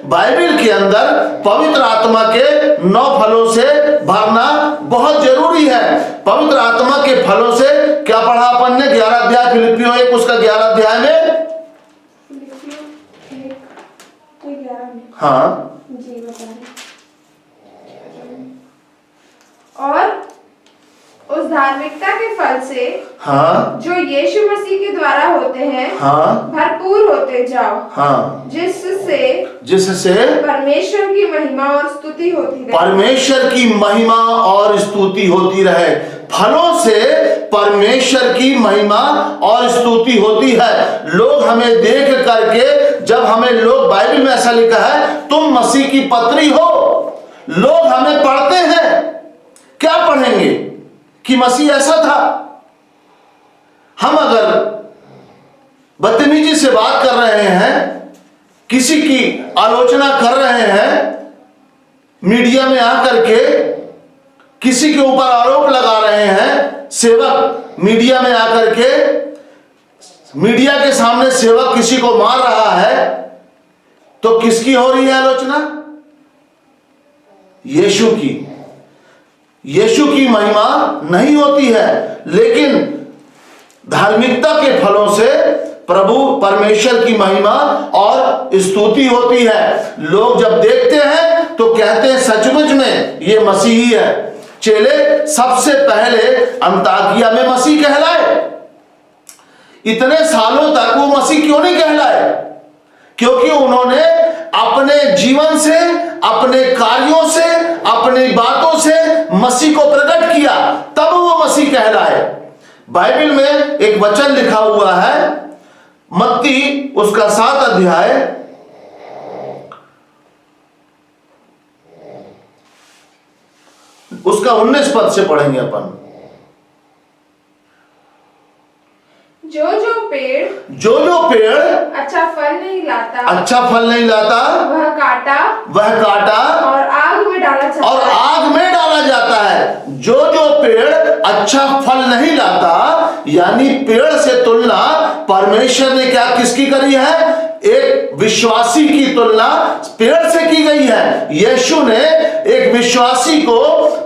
Speaker 2: बाइबल के अंदर पवित्र आत्मा के 9 फलों से भरना बहुत जरूरी है। पवित्र आत्मा के फलों से क्या पढ़ा अपन ने? 11 अध्याय फिलिपियों 1 उसका 11 अध्याय में, हाँ
Speaker 3: जी बताएं। और उस धार्मिकता के फल से,
Speaker 2: हाँ,
Speaker 3: जो यीशु मसीह के द्वारा होते हैं,
Speaker 2: हाँ,
Speaker 3: भरपूर होते जाओ,
Speaker 2: हाँ, जिससे
Speaker 3: परमेश्वर की महिमा और स्तुति होती रहे।
Speaker 2: परमेश्वर की महिमा और स्तुति होती रहे। फलों से परमेश्वर की महिमा और स्तुति होती है। लोग हमें देख करके, जब हमें लोग, बाइबल में ऐसा लिखा है, तुम मसीह की पत्री हो, लोग हमें पढ़ते हैं, क्या पढ़ेंगे कि मसीह ऐसा था। हम अगर बदतमीजी से बात कर रहे हैं, किसी की आलोचना कर रहे हैं, मीडिया में आकर के किसी के ऊपर आरोप लगा रहे हैं, सेवक मीडिया में आकर के, मीडिया के सामने सेवक किसी को मार रहा है, तो किसकी हो रही है आलोचना? यीशु की। यीशु की महिमा नहीं होती है, लेकिन धार्मिकता के फलों से प्रभु परमेश्वर की महिमा और स्तुति होती है। लोग जब देखते हैं तो कहते हैं सचमुच में ये मसीही है। चेले सबसे पहले अंताकिया में मसीह कहलाए। इतने सालों तक वो मसीह क्यों नहीं कहलाए? क्योंकि उन्होंने अपने जीवन से, अपने कार्यों से, अपनी बातों से मसीह को प्रकट किया, तब वो मसीह कहलाए। बाइबल में एक वचन लिखा हुआ है, मत्ती उसका 7 अध्याय उसका 19 पद से पढ़ेंगे अपन।
Speaker 3: जो जो पेड़ अच्छा फल नहीं लाता, वह काटा और आग में डाला जाता है। जो जो पेड़ अच्छा फल नहीं लाता, यानी पेड़ से तुलना परमेश्वर ने क्या किसकी करी है? एक विश्वासी की तुलना पेड़ से की गई है। यीशु ने एक विश्वासी को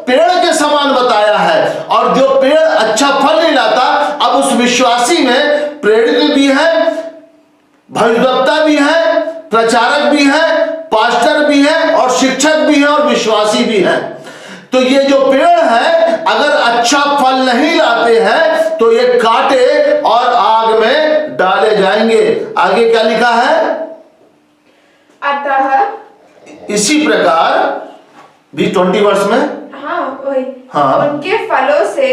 Speaker 3: पेड़ के समान बताया है, और जो पेड़ अच्छा फल नहीं लाता, अब उस विश्वासी में प्रेरित भी है, भविष्यवक्ता भी है, प्रचारक भी है, पास्टर भी है, और शिक्षक भी है, और विश्वासी भी है। तो ये जो पेड़ है, अगर अच्छा फल नहीं लाते हैं तो ये काटे और आग में डाले जाएंगे। आगे क्या लिखा है? अतः
Speaker 2: इसी प्रकार भी 20 वर्ष में,
Speaker 3: हाँ वही,
Speaker 2: हाँ,
Speaker 3: उनके फलों से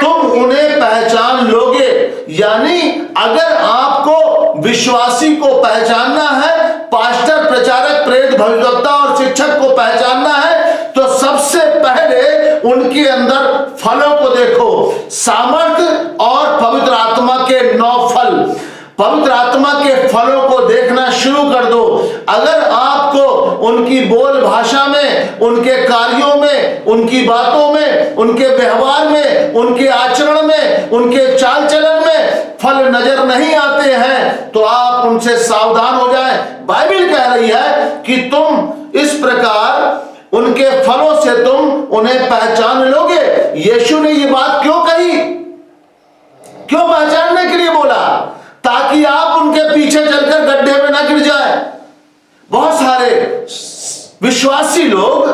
Speaker 2: तुम उन्हें पहचान लोगे। यानी अगर आपको विश्वासी को पहचानना है, पास्टर, प्रचारक, प्रेरित, भविष्यवक्ता और शिक्षक को पहचानना है, तो सबसे पहले उनके अंदर फलों को देखो। सामर्थ और पवित्र आत्मा के 9 फल, पवित्र आत्मा के फलों को देखना शुरू कर दो। अगर आपको उनकी बोल भाषा में, उनके कार्यों में, उनकी बातों में, उनके व्यवहार में, उनके आचरण में, उनके चाल चलन में फल नजर नहीं आते हैं, तो आप उनसे सावधान हो जाएं। बाइबल कह रही है कि तुम इस प्रकार उनके फलों से तुम उन्हें पहचान लोगे। यीशु ने ये बात क्यों कही? क्यों पहचानने के लिए बोला? ताकि आप उनके पीछे चलकर गड्ढे में ना गिर जाए। बहुत सारे विश्वासी लोग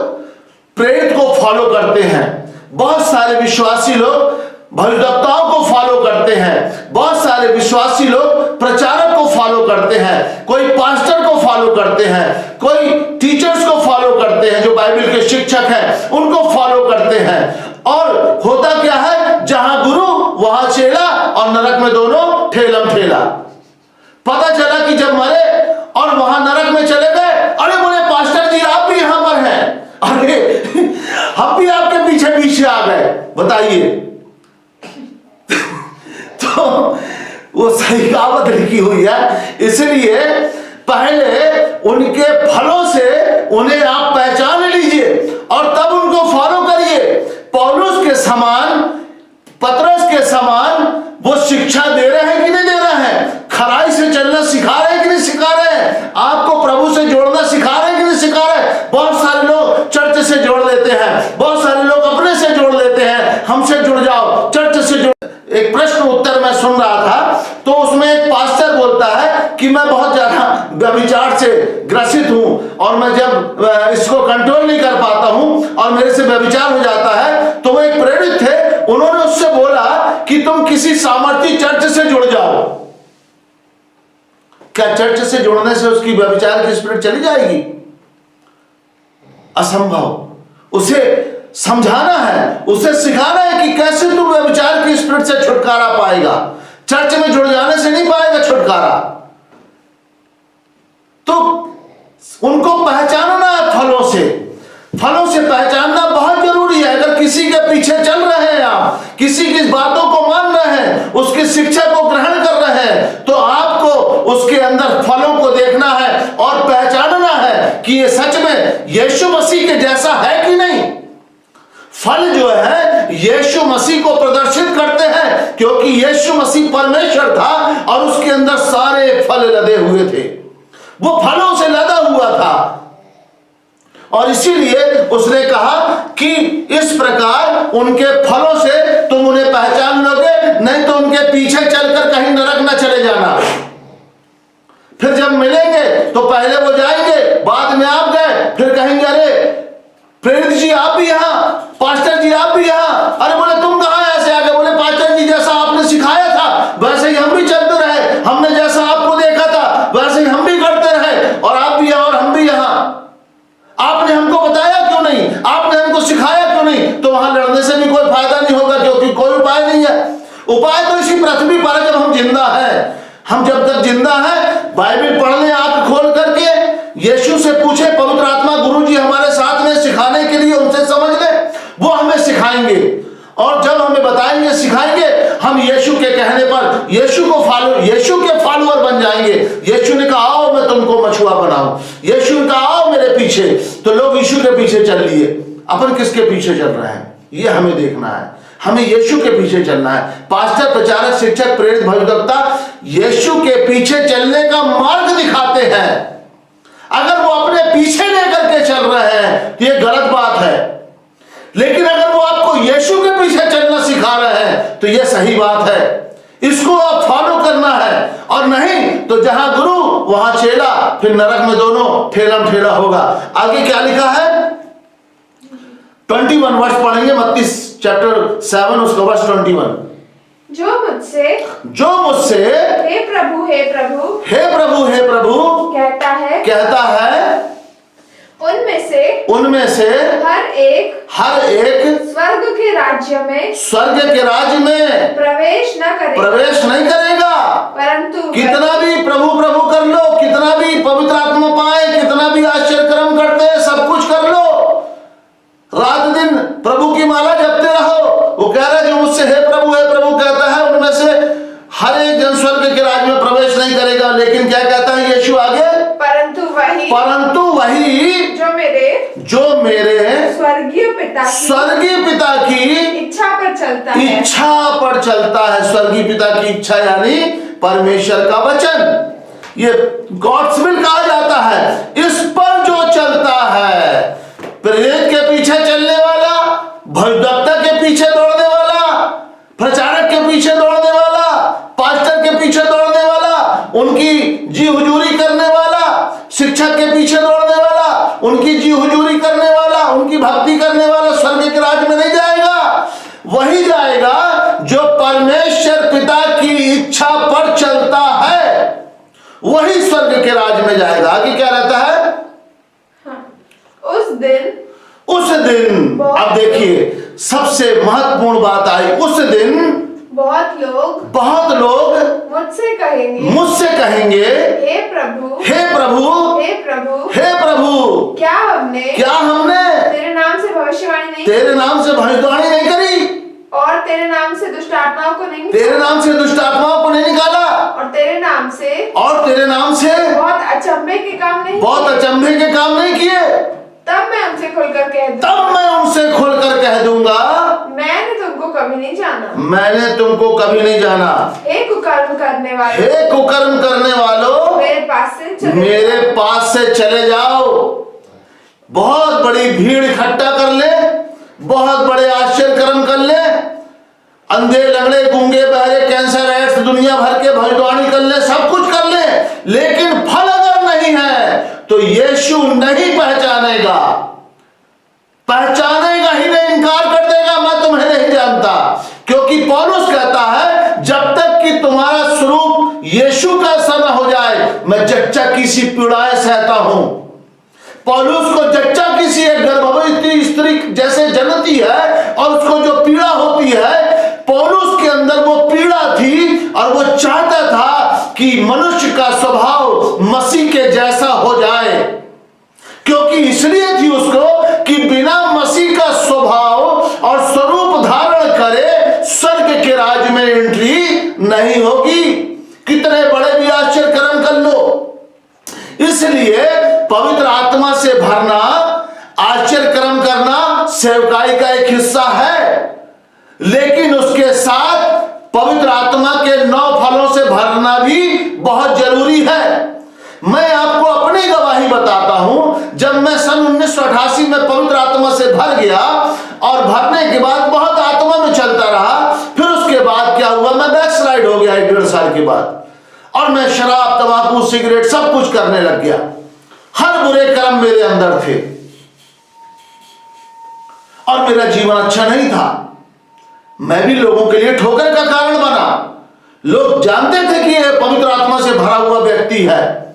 Speaker 2: प्रेरित को फॉलो करते हैं, बहुत सारे विश्वासी लोग भविष्यवक्ताओं को फॉलो करते हैं, बहुत सारे विश्वासी लोग प्रचारक को फॉलो करते हैं, कोई पास्टर को फॉलो करते हैं, कोई टीचर्स को फॉलो करते हैं, जो बाइबल के शिक्षक हैं उनको फॉलो करते हैं। और होता क्या है? जहां गुरु वहां चेला, और नरक में दोनों ठेलम ठेला। पता चला कि जब मरे और वहां नरक में चले गए, अरे बोले पास्टर जी आप भी यहां पर हैं, अरे हम भी आपके पीछे पीछे आ गए, बताइए। तो वो सही कहावत लिखी हुई है। इसलिए पहले उनके फलों से उन्हें आप पहचान लीजिए और तब उनको फॉलो करिए। पौलुस के समान, पतरस के समान वो शिक्षा दे रहे हैं कि नहीं दे रहे हैं? खराई से चलना सिखा रहे हैं कि नहीं सिखा रहे हैं? आपको प्रभु से जोड़ना सिखा रहे हैं कि नहीं सिखा रहे हैं? बहुत सारे लोग चर्च से जोड़ लेते हैं, बहुत सारे लोग अपने से जोड़ लेते हैं, हमसे जुड़ जाओ, चर्च से जुड़। एक प्रश्न उत्तर मैं सुन रहा था, तो उसमें एक पास्टर बोलता है कि मैं बहुत ज्यादा व्यभिचार से ग्रसित हूं और मैं जब इसको कंट्रोल नहीं कर पाता हूं और मेरे से व्यभिचार हो जाता है, तो वो एक प्रेरित थे, उन्होंने उससे बोला कि तुम किसी सामर्थी चर्च से जुड़ जाओ। क्या चर्च से जुड़ने से उसकी व्यभिचार की स्पिरिट चली जाएगी? असंभव। उसे समझाना है, उसे सिखाना है कि कैसे तू व्यभिचार की स्पिरिट से छुटकारा पाएगा। चर्च में जुड़ जाने से नहीं पाएगा छुटकारा। तो उनको पहचानना है फलों से। फलों से पहचानना बहुत जरूरी है। अगर किसी के पीछे चल रहे हैं, आप किसी की बातों को मान रहे हैं, उसकी शिक्षा को ग्रहण कर रहे हैं, तो आपको उसके अंदर फलों को देखना है और पहचानना है कि ये सच में यीशु मसीह के जैसा है कि नहीं। फल जो है यीशु मसीह को प्रदर्शित करते हैं, क्योंकि यीशु मसीह परमेश्वर था और उसके अंदर सारे फल लदे हुए थे। वो फलों से लदा हुआ था और इसीलिए उसने कहा कि इस प्रकार उनके फलों से तुम उन्हें पहचान लोगे, नहीं तो उनके पीछे चलकर कहीं नरक न चले जाना। फिर जब मिलेंगे तो पहले वो जाएंगे, बाद में आप गए, फिर कहेंगे अरे प्रेरित जी आप भी यहाँ, पास्टर जी आप भी यहाँ। अरे बोले तुम कहाँ ऐसे आ गए? बोले पास्टर जी जैसा आपने सिखाया था वैसे ही हम भी चलते रहे, हमने जैसा आपको देखा था वैसे ही हम भी करते रहे, और आप भी यहाँ और हम भी यहाँ। आपने हमको बताया क्यों नहीं? आपने हमको सिखाया क्यों नहीं? तो वहां लड़ने से भी कोई फायदा नहीं होगा, क्योंकि कोई उपाय नहीं है। उपाय तो इसी पृथ्वी पर है जब हम जिंदा हैं। हम जब तक जिंदा हैं, बाइबल पढ़ लें आंख खोल करके, यीशु से पूछे, पवित्र आत्मा गुरुजी हमारे साथ में सिखाने के लिए उनसे समझ ले, वो हमें सिखाएंगे। और जब हमें बताएंगे, सिखाएंगे, हम यीशु के कहने पर यीशु के फॉलोअर बन जाएंगे। यीशु ने कहा आओ मैं तुमको मछुआ बनाऊं, यीशु ने कहा आओ मेरे पीछे, तो लोग यीशु के पीछे चल लिए। अपन किसके पीछे चल रहे हैं ये हमें देखना है। हमें यीशु के पीछे चलना है। पास्टर, प्रचारक, शिक्षक, प्रेरित, भविष्यवक्ता यीशु के पीछे चलने का मार्ग दिखाते हैं। अगर वो अपने पीछे लेकर के चल रहे हैं तो ये गलत बात है, लेकिन अगर वो आपको यीशु के पीछे चलना सिखा रहे हैं तो ये सही बात है। इसको आप फॉलो करना है, और नहीं तो जहां गुरु वहां चेला, फिर नरक में दोनों ठेलम ठेला होगा। आगे क्या लिखा है? 21 वर्ष पढ़ेंगे, मत्ती चैप्टर 7 उसका वर्ष 21।
Speaker 3: जो मुझसे
Speaker 2: हे प्रभु
Speaker 3: हे प्रभु
Speaker 2: हे प्रभु
Speaker 3: कहता है
Speaker 2: उनमें से
Speaker 3: हर एक
Speaker 2: स्वर्ग के राज्य में
Speaker 3: प्रवेश
Speaker 2: नहीं करेगा।
Speaker 3: परंतु
Speaker 2: कितना भी प्रभु कर लो, कितना भी पवित्र आत्मा पाए, कितना भी आश्चर्य कर्म करते हैं, सब कुछ कर लो, रात दिन प्रभु की माला जपते रहो। वो कह रहा है जो मुझसे हे प्रभु कहता है, उनमें से हर एक जन स्वर्ग के राज्य में प्रवेश नहीं करेगा। लेकिन क्या कहता है यीशु आगे? परंतु वही जो मेरे
Speaker 3: स्वर्गीय
Speaker 2: पिता की
Speaker 3: इच्छा पर चलता
Speaker 2: है। स्वर्गीय पिता की इच्छा यानी परमेश्वर का वचन, ये गॉड्स विल कहा जाता है। इस पर जो चलता है, प्रेरित के पीछे चलने वाला, भविष्यवक्ता के पीछे दौड़ने वाला, प्रचारक के पीछे दौड़ने वाला, पास्टर के पीछे दौड़ने वाला, उनकी जी हुजूरी करने वाला, शिक्षक के पीछे दौड़ने वाला, उनकी जी हुजूरी करने वाला, उनकी भक्ति करने वाला स्वर्ग के राज्य में नहीं जाएगा। वही जाएगा जो परमेश्वर पिता की इच्छा पर चलता है, वही स्वर्ग के राज्य में जाएगा। आगे क्या रहता है?
Speaker 3: उस दिन
Speaker 2: अब देखिए सबसे महत्वपूर्ण बात आई। उस दिन
Speaker 3: बहुत लोग
Speaker 2: मुझसे कहेंगे
Speaker 3: हे प्रभु क्या हमने तेरे नाम से भविष्यवाणी नहीं करी, और तेरे नाम से दुष्ट आत्माओं को नहीं निकाला, और तेरे नाम से बहुत अचंभे के काम नहीं किए। तब मैं उनसे खुलकर कह दूंगा,
Speaker 2: तब मैं उनसे खुलकर कह दूंगा,
Speaker 3: मैंने तुमको कभी नहीं जाना,
Speaker 2: मैंने तुमको कभी नहीं जाना।
Speaker 3: हे कुकर्म करने वालों,
Speaker 2: हे कुकर्म करने वालों,
Speaker 3: मेरे पास से चले
Speaker 2: मेरे पास से चले जाओ। बहुत बड़ी भीड़ इकट्ठा कर ले, बहुत बड़े आश्चर्य कर्म कर ले, अंधे लंगड़े गूंगे बहरे कैंसर एड्स दुनिया भर के भविष्यवाणी कर ले, सब कुछ कर ले, लेकिन फल अगर नहीं है तो यीशु नहीं पहचानेगा, पहचानेगा ही नहीं, इनकार कर देगा, मैं तुम्हें नहीं जानता। क्योंकि पौलुस कहता है जब तक कि तुम्हारा स्वरूप यीशु का सा न हो जाए मैं जच्चा की सी पीड़ाएं सहता हूं। पौलुस को जच्चा की सी एक गर्भवती स्त्री जैसे जनती है और उसको जो पीड़ा होती है, पौलुस के अंदर वो पीड़ा थी और वो चाहता था कि मनुष्य का स्वभाव मसीह के जैसा हो जाए। क्योंकि इसलिए थी उसको कि बिना मसीह का स्वभाव और स्वरूप धारण करे स्वर्ग के राज्य में एंट्री नहीं होगी। कितने बड़े भी आश्चर्य कर्म कर लो। इसलिए पवित्र आत्मा से भरना, आश्चर्य कर्म करना सेवकाई का एक हिस्सा है, लेकिन उसके साथ पवित्र आत्मा के 9 फलों से भरना भी बहुत जरूरी है। मैं आपको अपनी गवाही बताता हूं, जब मैं सन 1988 में पवित्र आत्मा से भर गया और भरने के बाद बहुत आत्मा में चलता रहा, फिर उसके बाद क्या हुआ, मैं बैकस्लाइड हो गया 1.5 साल के बाद, और मैं शराब तंबाकू सिगरेट सब कुछ करने लग गया। हर बुरे कर्म मेरे अंदर थे और मेरा जीवन अच्छा नहीं था। मैं भी लोगों के लिए ठोकर का कारण बना। लोग जानते थे कि यह पवित्र आत्मा से भरा हुआ व्यक्ति है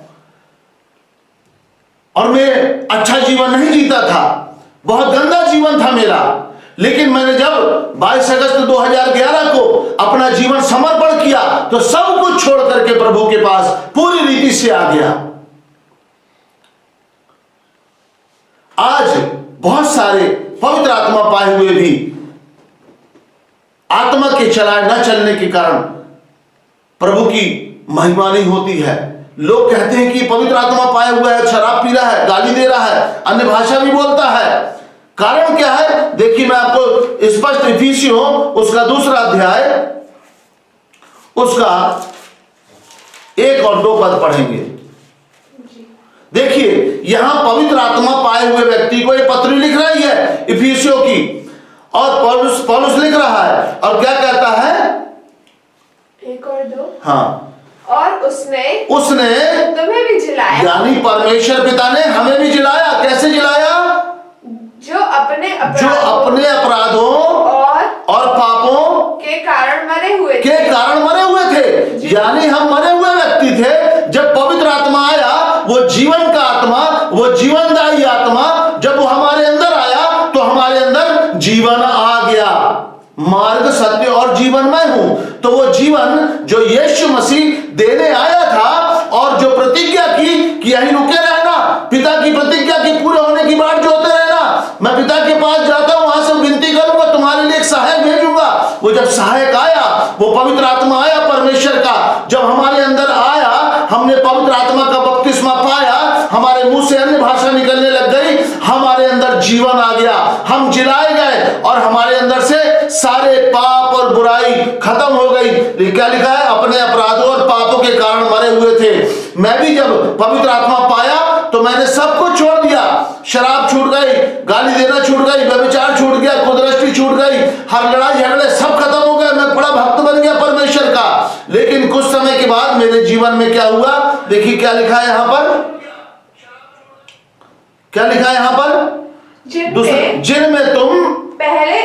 Speaker 2: और मैं अच्छा जीवन नहीं जीता था, बहुत गंदा जीवन था मेरा। लेकिन मैंने जब 22 अगस्त 2011 को अपना जीवन समर्पण किया तो सब कुछ छोड़ करके प्रभु के पास पूरी रीति से आ गया। आज बहुत सारे पवित्र आत्मा पाए हुए भी आत्मा के चलाए न चलने के कारण प्रभु की महिमा नहीं होती है। लोग कहते हैं कि पवित्र आत्मा पाया हुआ है, शराब पी रहा है, गाली दे रहा है, अन्य भाषा भी बोलता है। कारण क्या है? देखिए मैं आपको स्पष्ट इफिसियों उसका 2 अध्याय उसका 1 और 2 पद पढ़ेंगे। देखिए यहां पवित्र आत्मा पाए हुए व्यक्ति को एक पत्री लिख रही है इफिसियों की, और पौलुस लिख रहा है और क्या कहता है?
Speaker 3: 1 और 2।
Speaker 2: हाँ,
Speaker 3: और उसने
Speaker 2: तुम्हें
Speaker 3: भी जिलाया,
Speaker 2: यानी परमेश्वर पिता ने हमें भी जिलाया। कैसे जिलाया?
Speaker 3: जो अपने
Speaker 2: अपराधों और पापों
Speaker 3: के कारण मरे हुए
Speaker 2: थे। यानी हम मरे हुए व्यक्ति थे। जब पवित्र आत्मा आया, वो जीवन का आत्मा, वो जीवनदायी आत्मा, जब वो हमारे अंदर आया तो हमारे अंदर जीवन आ गया। मार्ग, सत्य और जीवन मैं हूं। तो वो जीवन जो यीशु मसीह देने आया था और जो प्रतिज्ञा की कि यहीं रुके रहना, पिता की प्रतिज्ञा की पूरे होने की बाट जोते रहना, मैं पिता के पास जाता हूं, वहां से विनती करूंगा, तुम्हारे लिए एक सहायक भेजूंगा। वो जब सहायक आया, वो पवित्र आत्मा आया परमेश्वर का, जब हमारे अंदर आया, हमने पवित्र आत्मा का बपतिस्मा पाया, हमारे मुंह से अन्य भाषा निकलने लग गई, हमारे अंदर जीवन आ गया, हम जिलाए गए और हमारे अंदर से सारे पाप और बुराई खत्म हो गई। क्या लिखा है? अपने अपराधों और पापों के कारण मरे हुए थे। मैं भी जब पवित्र आत्मा पाया तो मैंने सब कुछ छोड़ दिया। शराब छूट गई, गाली देना छूट गई, व्यभिचार छूट गया, कुदृष्टि छूट गई, हर लड़ाई झगड़े सब खत्म हो गए। मैं बड़ा भक्त बन गया परमेश्वर का। लेकिन कुछ समय के बाद मेरे जीवन में क्या हुआ? देखिए क्या लिखा है यहां पर, क्या लिखा है यहां पर? जिनमें तुम पहले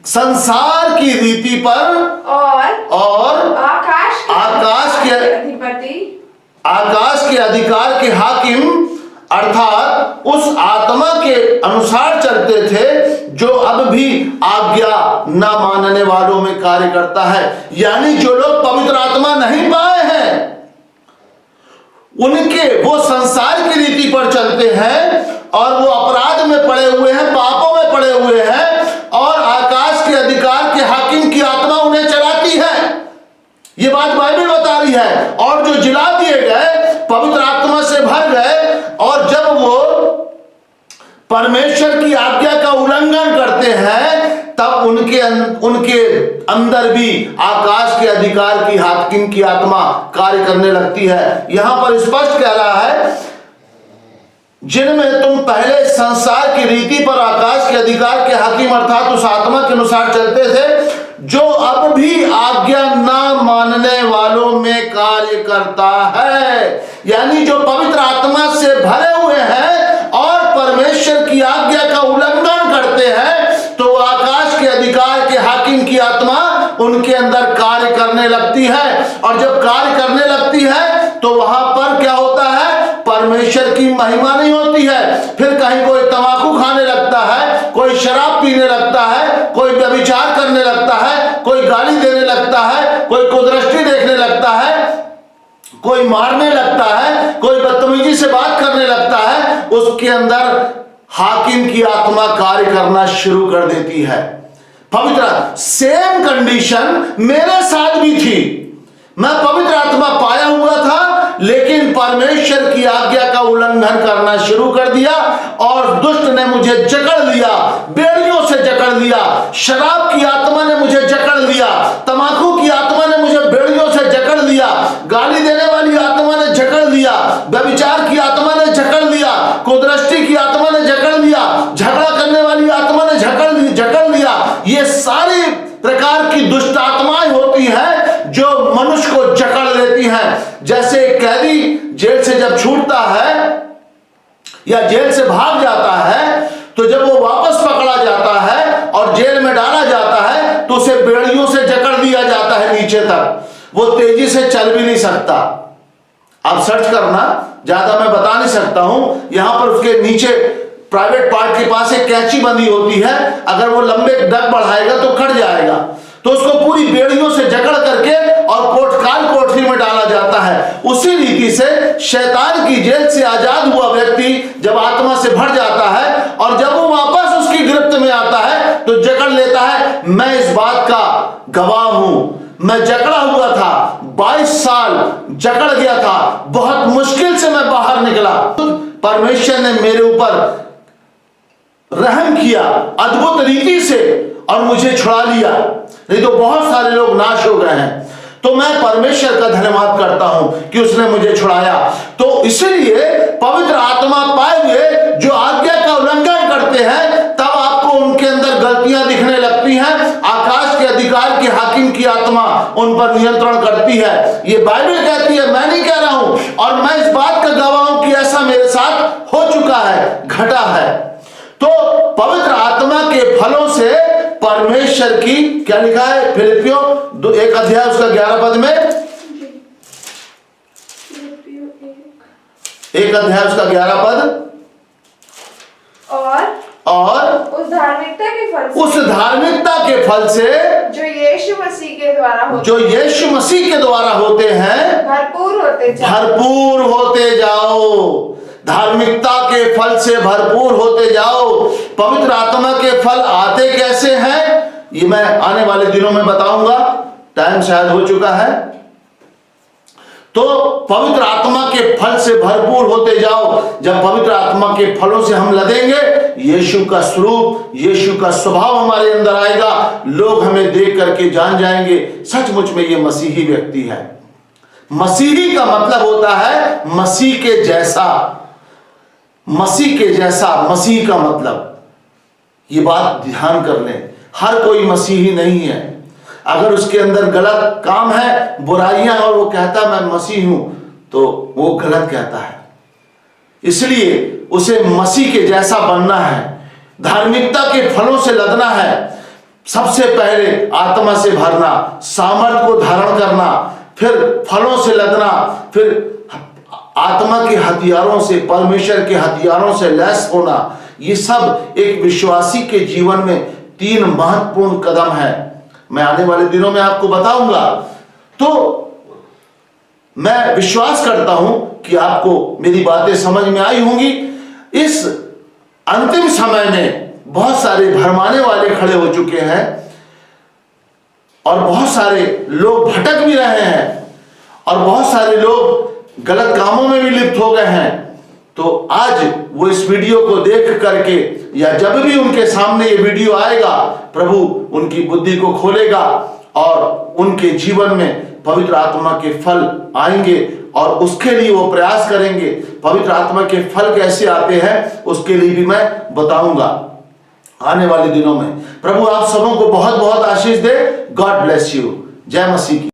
Speaker 2: संसार की रीति पर और आकाश के अधिकार के हाकिम अर्थात उस आत्मा के अनुसार चलते थे जो अब भी आज्ञा न मानने वालों में कार्य करता है। यानी जो लोग पवित्र आत्मा नहीं पाए हैं उनके वो संसार की रीति पर चलते हैं और वो अपराध में पड़े हुए हैं, पापों में पड़े हुए हैं, और आकाश के अधिकार के हाकिम की आत्मा उन्हें चलाती है। ये बात बाइबल बता रही है। और जो परमेश्वर की आज्ञा का उल्लंघन करते हैं, तब उनके अंदर भी आकाश के अधिकार की हाकिम की आत्मा कार्य करने लगती है। यहां पर स्पष्ट कह रहा है, जिनमें तुम पहले संसार की रीति पर आकाश के अधिकार के हाकिम अर्थात उस आत्मा के अनुसार चलते थे, जो अब भी आज्ञा ना मानने वालों में कार्य करता है। यानी जो पवित्र आत्मा से भरे हुए हैं और परमेश्वर की आज्ञा का उल्लंघन करते हैं, तो आकाश के अधिकार के हाकिम की आत्मा उनके अंदर कार्य करने लगती है। और जब कार्य करने लगती है तो वहां पर क्या होता है, परमेश्वर की महिमा नहीं होती है। फिर कहीं कोई तंबाकू खाने लगता है, कोई शराब पीने लगता है, कोई व्यभिचार करने लगता है, कोई गाली देने लगता है, कोई कुदृष्टि देखने लगता है, कोई मारने लगता है, कोई बदतमीजी से बात करने लगता है। उसके अंदर हाकिम की आत्मा कार्य करना शुरू कर देती है। पवित्र सेम कंडीशन मेरे साथ भी थी। मैं पवित्र आत्मा पाया हुआ था, लेकिन परमेश्वर की आज्ञा का उल्लंघन करना शुरू कर दिया और दुष्ट ने मुझे जकड़ लिया, बेड़ियों से जकड़ लिया। शराब की आत्मा ने मुझे जकड़ लिया, तंबाकू की आत्मा ने मुझे बेड़ियों से जकड़ लिया, गाली देने वाली आत्मा ने जकड़ लिया, व्यभिचार की आत्मा ने जकड़ लिया, कुदृष्टि की आत्मा ने जकड़ लिया, झगड़ा करने वाली आत्मा ने जकड़ लिया। ये सारी प्रकार की दुष्ट आत्माएं होती हैं जो मनुष्य को जकड़ लेती हैं। जैसे एक कैदी जेल से जब छूटता है या जेल से भाग जाता है, तो जब वो वापस पकड़ा जाता है और जेल में डाला जाता है, तो उसे बेड़ियों से जकड़ दिया जाता है नीचे तक। वो तेजी से चल भी नहीं सकता। आप सर्च करना, ज्यादा मैं बता नहीं सकता हूं। यहां पर उसके नीचे प्राइवेट पार्ट के पास एक कैंची बंधी होती है, अगर वो लंबे डग बढ़ाएगा तो कट जाएगा। तो उसको पूरी बेड़ियों से जकड़ करके और काल कोठरी में डाला जाता है। उसी रीति से शैतान की जेल से आजाद हुआ व्यक्ति जब आत्मा से भर जाता है और जब वो वापस उसकी गिरफ्त में आता है, तो जकड़ लेता है। मैं इस बात का गवाह हूं, मैं जकड़ा हुआ था, 22 साल जकड़ गया था, बहुत मुश्किल से मैं बाहर निकला। परमेश्वर ने मेरे ऊपर रहम किया अद्भुत रीति से और मुझे छुड़ा लिया, नहीं तो बहुत सारे लोग नाश हो गए हैं। तो मैं परमेश्वर का धन्यवाद करता हूं कि उसने मुझे छुड़ाया। तो इसलिए पवित्र आत्मा पाए हुए जो आज्ञा का उल्लंघन करते हैं, तब आपको उनके अंदर गलतियां दिखने लगती हैं। आकाश के अधिकार की हाकिम की आत्मा उन पर नियंत्रण करती है। ये बाइबल कहती है, मैं नहीं कह रहा हूं। और मैं इस बात का गवाह हूं कि ऐसा मेरे साथ हो चुका है, घटा है। तो पवित्र आत्मा के फलों से परमेश्वर की, क्या लिखा है फिलिपियों 1 अध्याय उसका 11 पद में, 1 अध्याय उसका 11 पद, और
Speaker 3: उस धार्मिकता
Speaker 2: के फल से
Speaker 3: जो यीशु मसीह के द्वारा
Speaker 2: होते हैं, भरपूर होते जाओ। धार्मिकता के फल से भरपूर होते जाओ। पवित्र आत्मा के फल आते कैसे हैं, ये मैं आने वाले दिनों में बताऊंगा, टाइम शायद हो चुका है। तो पवित्र आत्मा के फल से भरपूर होते जाओ। जब पवित्र आत्मा के फलों से हम लदेंगे, यीशु का स्वरूप, यीशु का स्वभाव हमारे अंदर आएगा। लोग हमें देख करके जान जाएंगे सचमुच में ये मसीही व्यक्ति है। मसीही का मतलब होता है मसीह के जैसा। मसीह के जैसा, मसीह का मतलब, ये बात ध्यान कर लें। हर कोई मसीही नहीं है। अगर उसके अंदर गलत काम है, बुराइयां, और वो कहता मैं मसीह हूं, तो वो गलत कहता है। इसलिए उसे मसीह के जैसा बनना है, धार्मिकता के फलों से लदना है। सबसे पहले आत्मा से भरना, सामर्थ को धारण करना, फिर फलों से लदना, फिर आत्मा के हथियारों से, परमेश्वर के हथियारों से लैस होना। ये सब एक विश्वासी के जीवन में 3 महत्वपूर्ण कदम है। मैं आने वाले दिनों में आपको बताऊंगा। तो मैं विश्वास करता हूं कि आपको मेरी बातें समझ में आई होंगी। इस अंतिम समय में बहुत सारे भरमाने वाले खड़े हो चुके हैं और बहुत सारे लोग भटक भी रहे हैं और बहुत सारे लोग गलत कामों में भी लिप्त हो गए हैं। तो आज वो इस वीडियो को देख करके या जब भी उनके सामने ये वीडियो आएगा, प्रभु उनकी बुद्धि को खोलेगा और उनके जीवन में पवित्र आत्मा के फल आएंगे और उसके लिए वो प्रयास करेंगे। पवित्र आत्मा के फल कैसे आते हैं उसके लिए भी मैं बताऊंगा आने वाले दिनों में। प्रभु आप सबों को बहुत बहुत आशीष दे। God bless you. जय मसीह की।